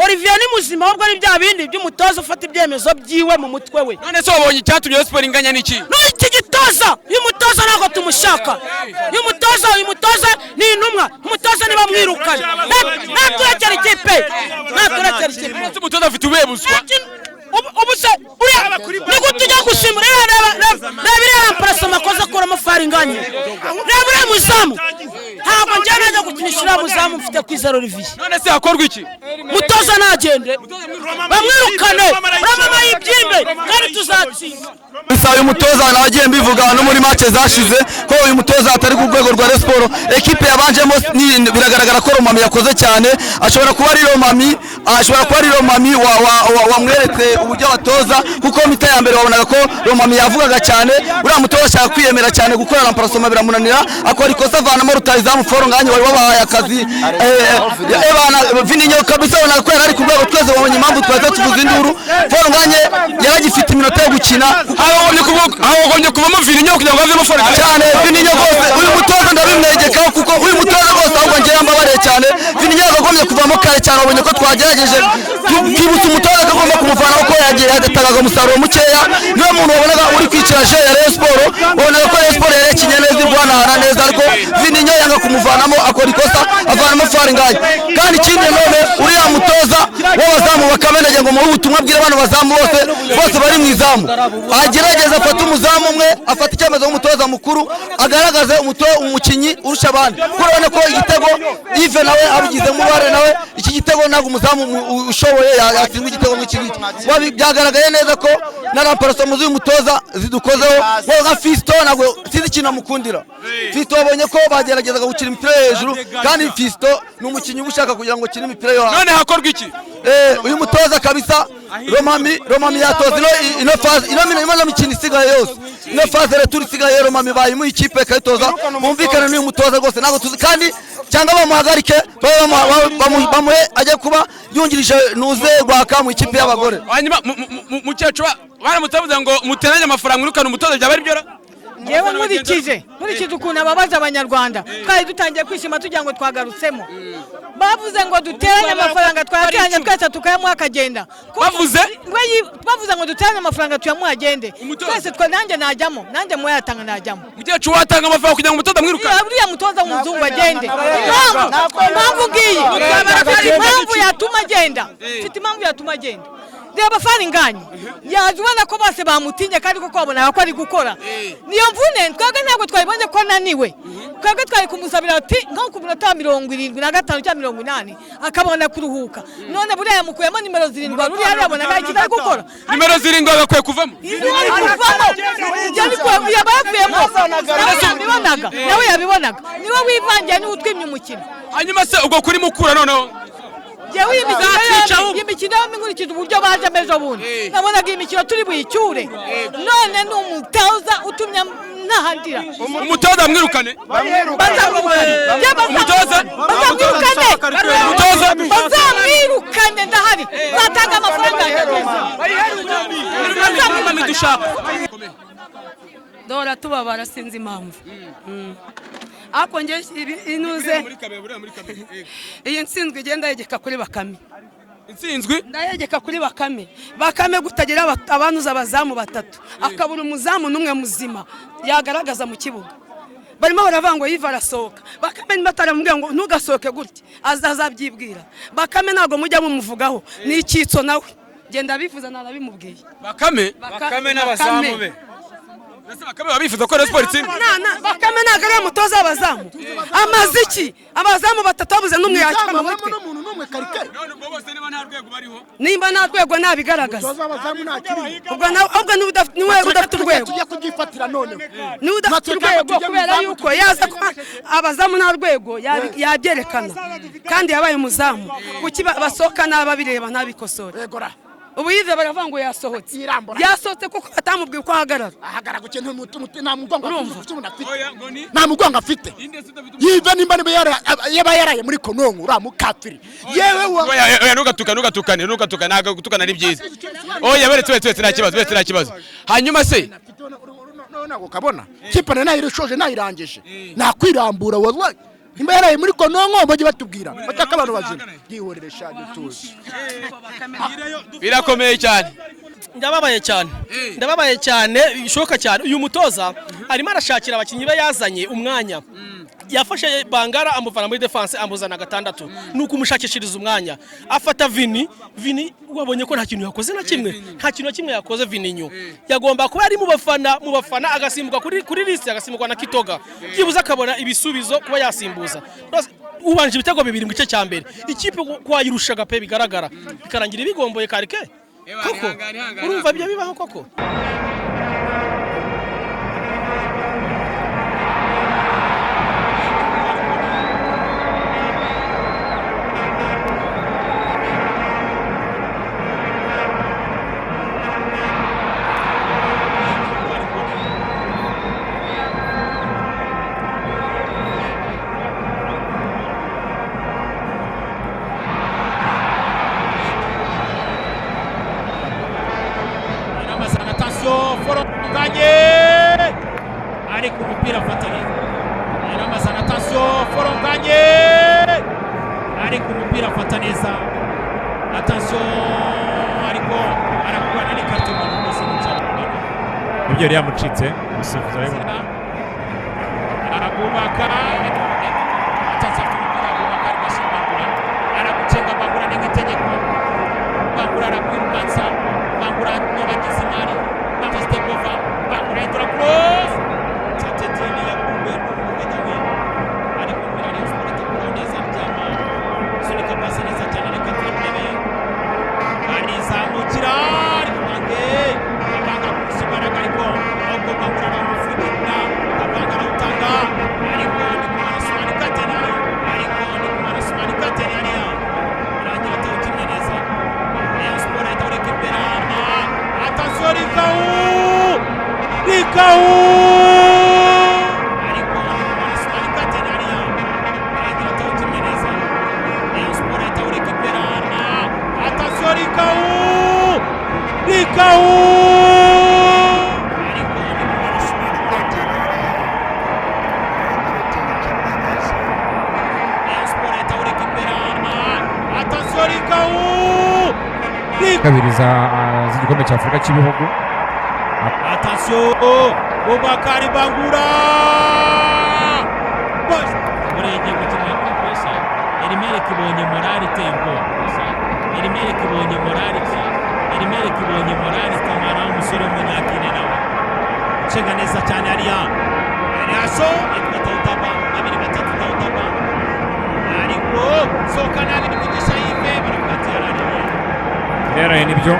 Olivier ni muzima ahubwo ari bya bindi by'umutoza ufata ibyemezo byiwe mu mutwe we. None se wabonye icyatumye Rayon Sport inganya niki? No iki gitoza, uyu mutoza ntabwo tumushaka. Uyu mutoza ni intumwa. Umutoza niba mwirukanye. Naturekera ikipe. Umutoza afite ubebuswa. Ubuse niko tujya gushimira reba amparasoma akoze akora amafari inganye. Reba muzamu. Ntabwo njye najya gukinishira muzamu mfite kwizera Olivier. None se hakorwa iki? Mutoza nagende. Bamwirukane. Urama yibyimbe kandi tuzatsinda. Bisa uyu mutoza nagiye mbivuga no muri match zashize ko uyu mutoza atari ku rwego rwa Rayon Sport. Equipe yabanjemo biragaragara ko Romami yakoze cyane, ashobora kuba ari Romami wamweretse uburyo batoza kuko mita ya mbere wabonaga ko Romami yavugaga cyane, uriya mutoza ashaka kwiyemera cyane gukora amparasoma biramunanira, akora ikosa avanamo rutayizamu foro nganye wari wabahaye akazi. Vininyo kabisa wabona ko yari ku rwego twese wabonye impamvu twaza tuvuza induru. Foro nganye yaragifite iminota yo gukina, aho kuvamo Vininyo kugira ngo avemo foro cyane. Vininyo rwose uyu mutoza ndabimwegeka kuko uyu mutoza rwose ahubwo ngiye yambabariye cyane. Vininyo yagomye kuvamo kare cyane, wabonye ko twagerageje twibutsa umutoza agomba kumuvanaho ko yagiye yagatanga umusaruro mukeya. Niyo muntu wabonaga uri kwicira je ya Rayon Sport, wabonaga ko Rayon Sport yarekinye neza irwanahana neza, ariko Vininyo yanga kumuvanamo akora ikosa avanamo fari ngaye. Kandi ikindi none uriya mutoza w'abazamu bakamenege ngo mu butumwa bwire abantu bazamu bose bari mu izamu, agerageza afata umuzamu umwe, afata icyemezo nk'umutoza mukuru agaragaze umukinyi urusha abandi. Kurabona ko igitego Yves nawe abigize mu bare nawe iki gitego ntabwo umuzamu ushoboye yatsindwa igitego nk'iki ngiki. Byagaragaye neza ko na ramparasoma z'uyu mutoza zidukozeho. Wowe nka Fisto ntabwo sinzi ikintu amukundira. Fisto wabonye ko bageragezaga gukina imipira hejuru, kandi Fisto ni umukinnyi ushaka kugira ngo akine imipira yo hasi. None hakorwa iki? Uyu mutoza kabisa Romami yatoza ino mikino isigaye yose, ino faze returi isigaye Romami bayimu ikipe kayitoza, bumvikana n'uyu mutoza rwose ntabwo tuzi, kandi cyangwa bamuhagarike bamuhe ajye kuba yungirije nuze Rwaka mu ikipe y'abagore. Hanyuma mukecuru baramutavuze ngo muteranye amafaranga urukana umutoza byaba ari byora? Ngewe nkurikije ukuntu ababaza abanyarwanda twari dutangiye kwishima tugira ngo twagarutsemo. Bavuze ngo duteranye amafaranga twayateranye twese tukayamuha akagenda. Bavuze ngo duteranye amafaranga tuyamuha agende. Twese nanjye najyamo, nanjye muyatanga najyamo. Mukecuru watanga amafaranga kugira ngo umutoza mwirukane? Uriya mutoza w'umuzungu agende. Impamvu ngiyi, impamvu yatuma agenda. Mfite impamvu yatuma agenda. Reba fari nganye yazubona ko bose bamutinye kandi ko babona ko ari gukora. Niyo mvune twebwe ntabwo twabibonye ko naniwe. Twebwe twari kumusabira ati nko ku minota 75 cyangwa 80 akabona kuruhuka. None buriya yamukuyemo nimero 7 ruri hari abona ko kitari gukora. Nimero 7 agakwiye kuvamo. Nawe yabibonaga. Niwe wivangiye ni utwimye umukino. Hanyuma se ubwo kuri mukura noneho yewe imikino y'imingurikije uburyo baje amejo bundi nabonaga imikino turi buyicyure. None ni umutoza utumye nahandira. Umutoza mwirukane? Bazamwirukane ndahari. Batanga amafaranga Dora tubabara sinzi impamvu. Ako nge inuze iyi nsinzwe igenda yegeka kuri Bakame. Insinzwe ndayegeka kuri Bakame gutagira abanuza abazamu batatu akabura umuzamu numwe muzima yagaragaza mu kibuga. Barimo baravango Yiva arasohoka. Bakame nimataramubwira ngo ntugasohoke gutya azabyibwira. Bakame ntago mujya mumuvugaho ni icyitso nawe genda bifuza narabimubwiye. Bakame n'abazamu be Bakame babifuza ko Rayon Sport itsinda. Bakame nagare umutoza abazamu amaziki abazamu batatu babuze numwe yakira mu mutwe. None ubwo bose niba nta rwego bariho? Nimba nta rwego nabigaragaza. Ubwo niwe udafite urwego. Tujya kugifatira none. Ni udafite urwego kubera yuko yaza ko abazamu nta rwego yabyerekana. Kandi yabaye umuzamu kuki basohoka n'ababireba ntabikosora. Ubu Yive baravango yasohotse. Yasohotse kuko batamubwiye ko ahagarara. Ahagara guke nta mugongo afite. Yive nimba yaba yaraye muri Konongo uramukatiri. Yewe oya nugatukane naga gutukana ari byiza. Oya beretse nta kibazo. Hanyuma se none ukabona kipana nayo irishoje nayirangije nakwirambura wallahi nimba yaraye muri Kononko bajye batubwira bataka abantu bazima yihorere shanye tuzi birakomeye cyane. ndababaye cyane bishoka cyane. Uyu mutoza arimo arashakira abakinnyi be yazanye umwanya, yafashe Bangara amuvana muri defense amuzana gatandatu, nuko umushakishiriza umwanya afata Vini wabonye ko nta kintu yakoze na kimwe, nta kintu kimwe yakoze Vininho. Yagomba kuba ari mu bafana agasimbuka kuri list, agasimbuka na Kitoga, byibuza akabona ibisubizo kuba yasimbuza. Ubanje ibitego bibiri mu gice cya mbere, ikipe kwayirushaga pe bigaragara, bikarangira ibigomboye karike koko. Urumva byo bibaho koko? Foronganye ari ku mupira fatani Ramazana, attention Foronganye ari ku mupira fataneza, attention ariko arakubana n'ikarito mu ntoki cyane ibyo yari yamucitse umusifuzi arabona arabubaka attention arabubaka arabashimagura aragucenga Bangura n'itegeko Bangura arakwirukansa Bangura n'abagize imari Stepova, Bangura entra cross. Chatetini ya kumbe n'umugadawe. Ari kumbira Rayon Sport itaboneza byama. Sunika pasi neza cyane reka twitebe. Ari zamukira ari kumange. Abanga kusibara ariko ahubwo Bangura aramufurikira. Abanga arawutanga. Ariko ni kumarasumani katenari. Irangira atawukimye neza. Rayon Sport itawureka imbere. Attention Rikau ariko amarasumani katenari irangira atawukimye neza. Rayon Sport itawureka imbere. Attention Rikau ariko amarasumani katenari Rayon Sport itawureka imbere. Attention Rikau kabiri z'igikombe cya Afurika cy'ibihugu. Attention Boubacar Bangura murenge gukina kuri pressure Elimere kibonye morali tempo Elimere kibonye morali kamara umusore w'umunyakine nawe cenga neza cyane ariya Eliaso itwatawutaba abiri batatu tawutaba ariko soka nabi kugisha yive barakatira ariya rero nibyo